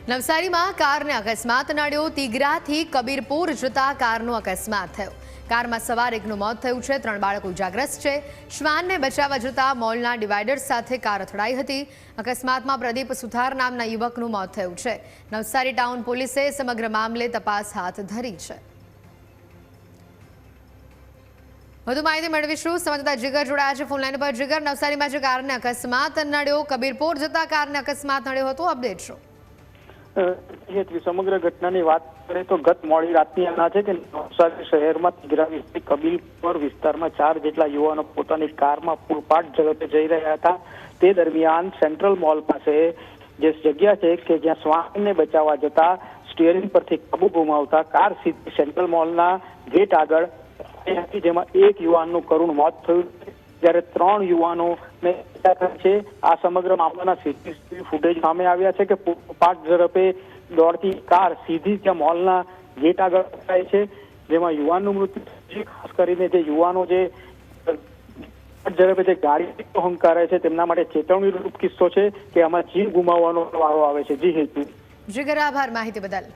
નવસારીમાં કારને અકસ્માત નડ્યો। તિગરાથી કબીરપુર જતા કારનો અકસ્માત થયો। કારમાં સવાર એકનું મોત થયું છે। 3 બાળકો ઇજાગ્રસ્ત છે। શ્વાનને બચાવવા જતા મોલના ડિવાઈડર સાથે કાર અથડાઈ હતી। અકસ્માતમાં પ્રદીપ સુથાર નામના યુવકનું મોત થયું છે। નવસારી ટાઉન પોલીસે સમગ્ર મામલે તપાસ હાથ ધરી છે। વધુ માહિતી મેળવીશું। સંવાદદાતા જીગર જોડાયા છે ફોનલાઈન પર। જીગર, નવસારીમાં જે કારને અકસ્માત નડ્યો, કબીરપુર જતા કારને અકસ્માત નડ્યો હતો, અપડેટ શું? સમગ્ર ઘટનાની વાત કરીએ તો ગત મોડી રાતની આ છે કે નવસારી શહેરમાં તિગરા કબીરપુર વિસ્તારમાં 4 જેટલા યુવાનો પોતાની કારમાં પૂરપાટ ઝડપે જઈ રહ્યા હતા। તે દરમિયાન સેન્ટ્રલ મોલ પાસે જે જગ્યા છે કે જ્યાં શ્વાનને બચાવવા જતા સ્ટીયરિંગ પરથી કાબુ ગુમાવતા કાર સીધી સેન્ટ્રલ મોલના ગેટ આગળ જેમાં એક યુવાનનું કરુણ મોત થયું, જ્યારે 3 યુવાનોને છે। આ સમગ્ર મામલાના સીસીટીવી ફૂટેજ સામે આવ્યા છે કે પૂરપાટ ઝડપે દોડતી કાર સીધી ત્યાં મોલના ગેટ આગળ થાય છે, જેમાં યુવાનનું મૃત્યુ થયું છે। ખાસ કરીને જે યુવાનો જે ઝડપે જે ગાડી હંકારે છે તેમના માટે ચેતવણીરૂપ કિસ્સો છે કે આમાં જીવ ગુમાવવાનો વારો આવે છે। જી હેતુ જીગર, આભાર માહિતી બદલ।